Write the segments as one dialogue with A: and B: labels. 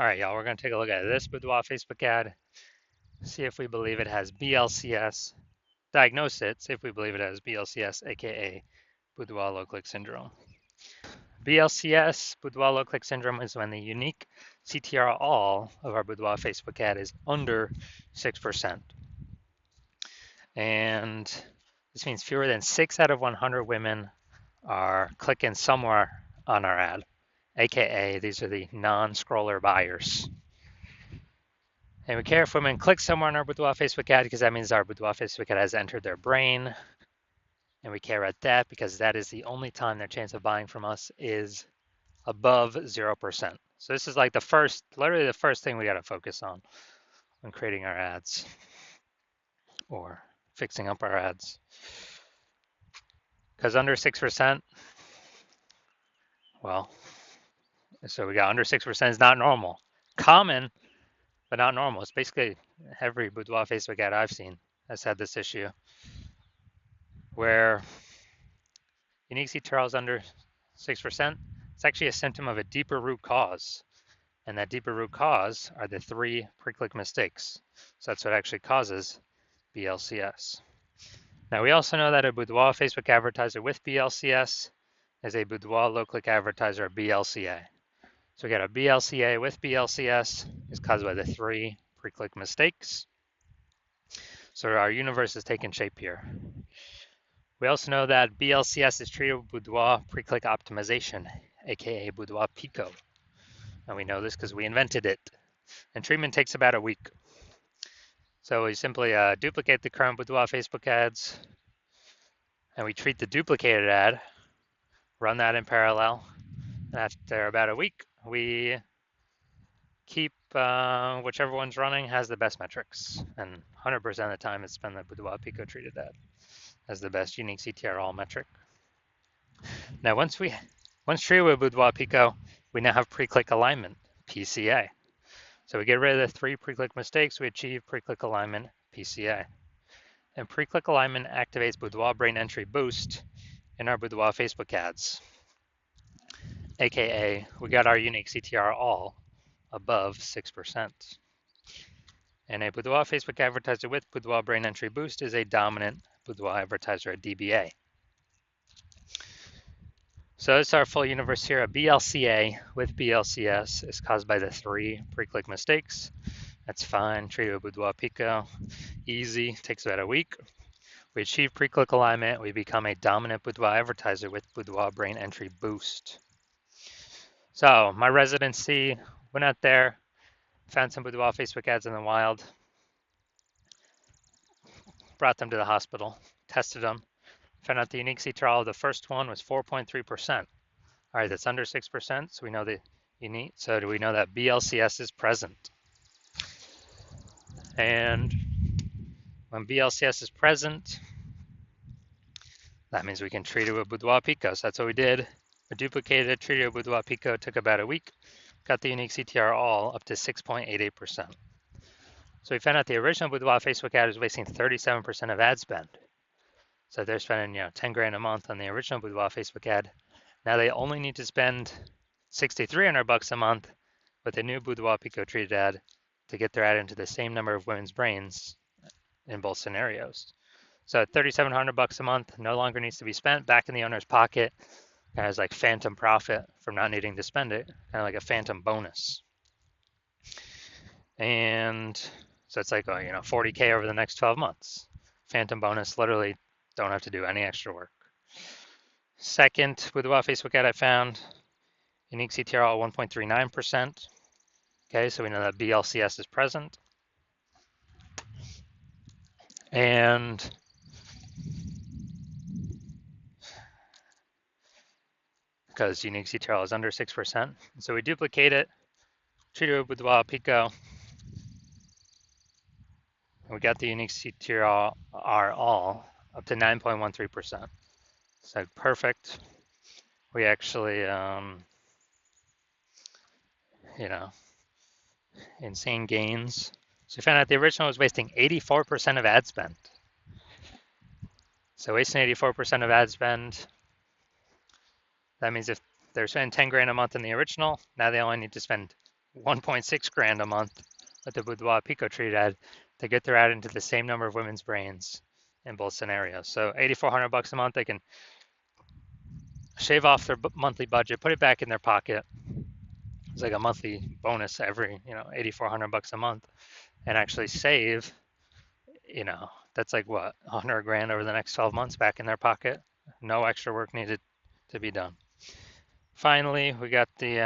A: All right, y'all, we're going to take a look at this Boudoir Facebook ad, see if we believe it has BLCS, diagnose it, see if we believe it has BLCS, aka Boudoir low click syndrome. BLCS, Boudoir low click syndrome, is when the unique CTR all of our Boudoir Facebook ad is under 6%. And this means fewer than 6 out of 100 women are clicking somewhere on our ad, aka these are the non-scroller buyers. And we care if women click somewhere on our Boudoir Facebook ad because that means our Boudoir Facebook ad has entered their brain. And we care about that because that is the only time their chance of buying from us is above 0%. So this is like literally the first thing we got to focus on when creating our ads or fixing up our ads. Because under 6%, well, so we got under 6% is not normal. Common, but not normal. It's basically every Boudoir Facebook ad I've seen has had this issue where unique CTRL is under 6%. It's actually a symptom of a deeper root cause. And that deeper root cause are the 3 pre-click mistakes. So that's what actually causes BLCS. Now we also know that a Boudoir Facebook advertiser with BLCS is a Boudoir low-click advertiser, BLCA. So we got a BLCA with BLCS is caused by the 3 pre-click mistakes. So our universe is taking shape here. We also know that BLCS is treated with Boudoir pre-click optimization, aka Boudoir Pico. And we know this because we invented it. And treatment takes about a week. So we simply duplicate the current Boudoir Facebook ads, and we treat the duplicated ad, run that in parallel. And after about a week, we keep whichever one's running has the best metrics. And 100% of the time, it's been the Boudoir Pico treated ad as the best unique CTR all metric. Now, once treated with Boudoir Pico, we now have pre-click alignment, PCA. So we get rid of the 3 pre-click mistakes, we achieve pre-click alignment, PCA. And pre-click alignment activates Boudoir brain entry boost in our Boudoir Facebook ads, aka we got our unique CTR all above 6%. And a Boudoir Facebook advertiser with Boudoir brain entry boost is a dominant Boudoir advertiser at DBA. So this is our full universe here. A BLCA with BLCS is caused by the 3 pre-click mistakes. That's fine. Treated with Boudoir Pico. Easy. Takes about a week. We achieve pre-click alignment. We become a dominant Boudoir advertiser with Boudoir brain entry boost. So my residency, went out there, found some Boudoir Facebook ads in the wild, brought them to the hospital, tested them, found out the unique CTRL of the first one was 4.3%. All right, that's under 6%, so we know the unique. So do we know that BLCS is present? And when BLCS is present, that means we can treat it with Boudoir Pico. So that's what we did. We duplicated it, treated it with Boudoir Pico, took about a week, got the unique CTR all up to 6.88%. So we found out the original Boudoir Facebook ad was wasting 37% of ad spend. So they're spending, 10 grand a month on the original Boudoir Facebook ad. Now they only need to spend $6,300 a month with the new Boudoir Pico treated ad to get their ad into the same number of women's brains in both scenarios. So $3,700 a month no longer needs to be spent back in the owner's pocket as like phantom profit from not needing to spend it, kind of like a phantom bonus. And so it's like, 40K over the next 12 months. Phantom bonus, literally don't have to do any extra work. Second, Boudoir Facebook ad I found, unique CTR 1.39%. Okay, so we know that BLCS is present. And because unique CTRL is under 6%. So we duplicate it, treat it with Boudoir Pico, and we got the unique CTR all up to 9.13%. So perfect. We actually, insane gains. So we found out the original was wasting 84% of ad spend. So wasting 84% of ad spend, that means if they're spending 10 grand a month in the original, now they only need to spend 1.6 grand a month with the Boudoir Pico Treat ad to get their ad into the same number of women's brains in both scenarios. So 8,400 bucks a month, they can shave off their monthly budget, put it back in their pocket. It's like a monthly bonus every, 8,400 bucks a month, and actually save, that's like what, 100 grand over the next 12 months back in their pocket. No extra work needed to be done. Finally, we got the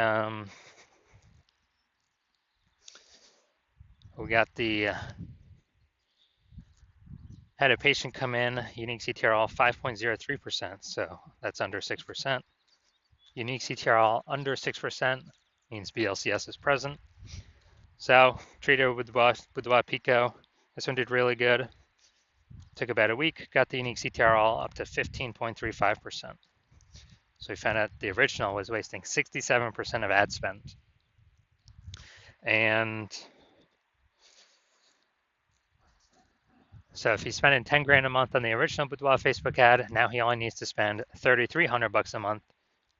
A: had a patient come in, unique CTRL 5.03%, so that's under 6%. Unique CTRL under 6% means BLCS is present. So treated with Boudoir Pico. This one did really good. Took about a week, got the unique CTRL up to 15.35%. So we found out the original was wasting 67% of ad spend. And so if he's spending 10 grand a month on the original Boudoir Facebook ad, now he only needs to spend 3,300 bucks a month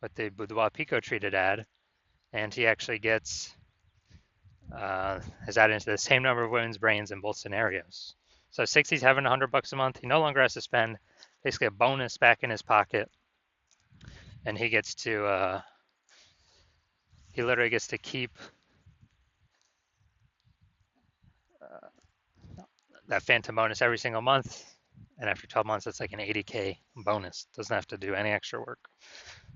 A: with the Boudoir Pico treated ad, and he actually gets his ad into the same number of women's brains in both scenarios. So 6,700 bucks a month, he no longer has to spend basically a bonus back in his pocket, and he gets to he literally gets to keep that phantom bonus every single month, and after 12 months, it's like an 80K bonus. Doesn't have to do any extra work.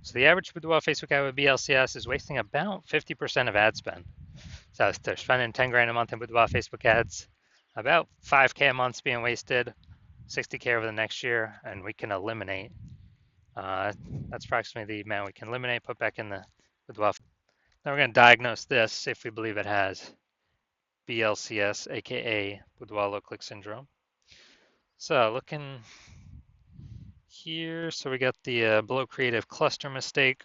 A: So the average Boudoir Facebook ad with BLCS is wasting about 50% of ad spend. So if they're spending 10 grand a month in Boudoir Facebook ads, about 5K a month's being wasted, 60K over the next year, and we can eliminate. That's approximately the amount we can eliminate, put back in the Boudoir. Now we're going to diagnose this if we believe it has BLCS, aka Boudoir low click syndrome. So looking here, so we got the below creative cluster mistake.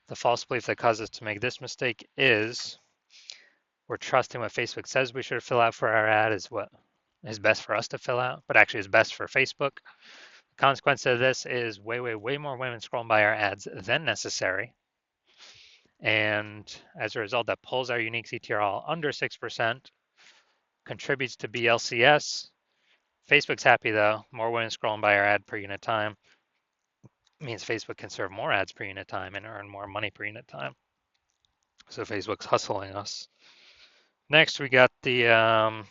A: The false belief that causes us to make this mistake is we're trusting what Facebook says we should fill out for our ad is what is best for us to fill out, but actually is best for Facebook. The consequence of this is way more women scrolling by our ads than necessary. And as a result, that pulls our unique CTRL under 6%, contributes to BLCS. Facebook's happy though, more women scrolling by our ad per unit time means Facebook can serve more ads per unit time and earn more money per unit time. So Facebook's hustling us. Next, we got the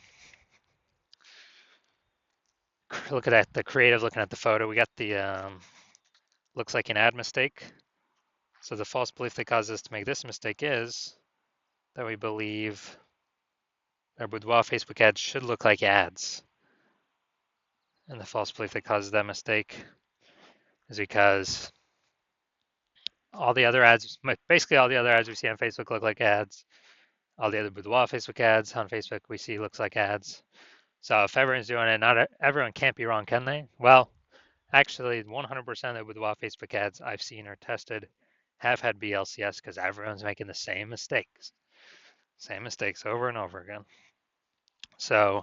A: looking at the creative, looking at the photo. We got the looks like an ad mistake. So the false belief that causes us to make this mistake is that we believe our Boudoir Facebook ads should look like ads. And the false belief that causes that mistake is because all the other ads, basically all the other ads we see on Facebook look like ads. All the other Boudoir Facebook ads on Facebook we see looks like ads. So if everyone's doing it, not everyone can't be wrong, can they? Well, actually 100% of Boudoir Facebook ads I've seen or tested have had BLCS because everyone's making the same mistakes over and over again. So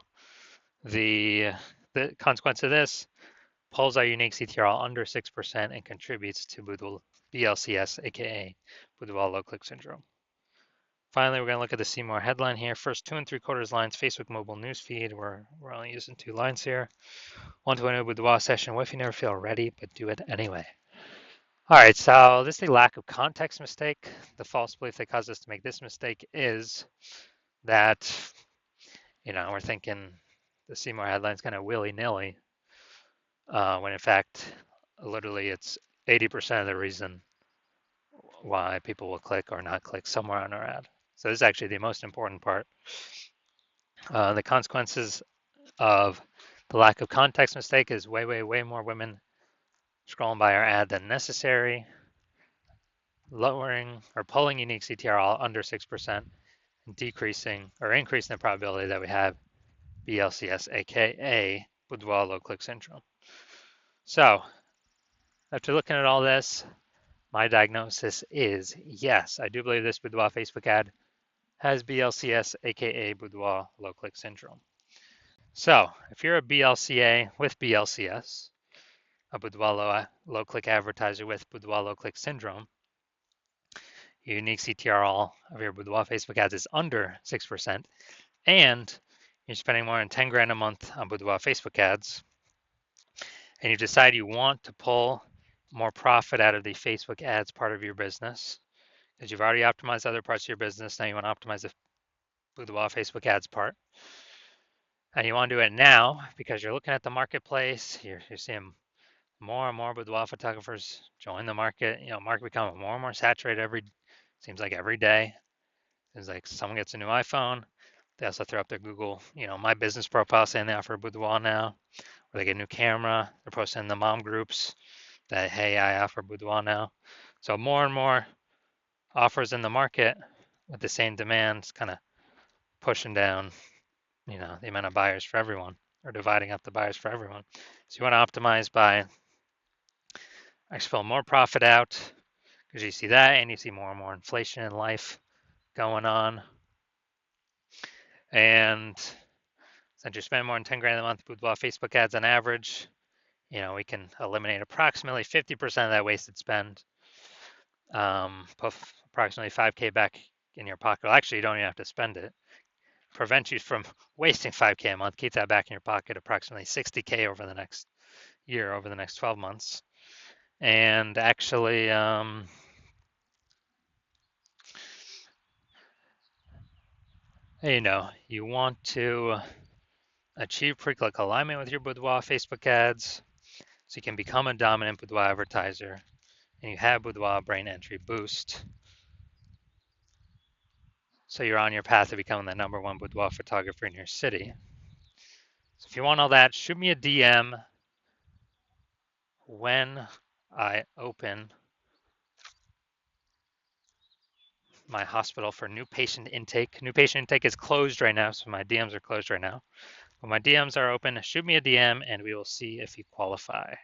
A: the consequence of this pulls our unique CTRL under 6% and contributes to BLCS, aka Boudoir low click syndrome. Finally, we're going to look at the see more headline here. First 2 3/4 lines, Facebook mobile newsfeed. We're only using 2 lines here. 1-to-1 Boudoir session. What if you never feel ready, but do it anyway? All right, so this is a lack of context mistake. The false belief that caused us to make this mistake is that, we're thinking the see more headline's kind of willy-nilly, when in fact, literally it's 80% of the reason why people will click or not click somewhere on our ad. So this is actually the most important part. The consequences of the lack of context mistake is way more women scrolling by our ad than necessary, lowering or pulling unique CTRL under 6%, and decreasing or increasing the probability that we have BLCS, aka Boudoir low click syndrome. So after looking at all this, my diagnosis is yes, I do believe this Boudoir Facebook ad has BLCS, aka Boudoir low click syndrome. So if you're a BLCA with BLCS, a Boudoir low click advertiser with Boudoir low click syndrome, your unique CTRL of your Boudoir Facebook ads is under 6%, and you're spending more than 10 grand a month on Boudoir Facebook ads, and you decide you want to pull more profit out of the Facebook ads part of your business, because you've already optimized other parts of your business, now you want to optimize the Boudoir Facebook ads part. And you want to do it now because you're looking at the marketplace, you're seeing more and more boudoir photographers join the market. Market becoming more and more saturated seems like every day. Seems like someone gets a new iPhone. They also throw up their Google, my business profile saying they offer boudoir now, or they get a new camera. They're posting in the mom groups that, hey, I offer boudoir now. So more and more offers in the market with the same demands, kind of pushing down, the amount of buyers for everyone, or dividing up the buyers for everyone. So you want to optimize by actually pull more profit out, because you see that, and you see more and more inflation in life going on. And since you spend more than 10 grand a month with Facebook ads on average, we can eliminate approximately 50% of that wasted spend. Put approximately 5K back in your pocket. Well, actually, you don't even have to spend it. Prevent you from wasting 5K a month. Keep that back in your pocket, approximately 60K over the next year, over the next 12 months. And actually, you want to achieve pre-click alignment with your Boudoir Facebook ads so you can become a dominant Boudoir advertiser, and you have Boudoir brain entry boost. So you're on your path to becoming the #1 boudoir photographer in your city. So if you want all that, shoot me a DM when I open my hospital for new patient intake. New patient intake is closed right now, so my DMs are closed right now. But my DMs are open. Shoot me a DM and we will see if you qualify.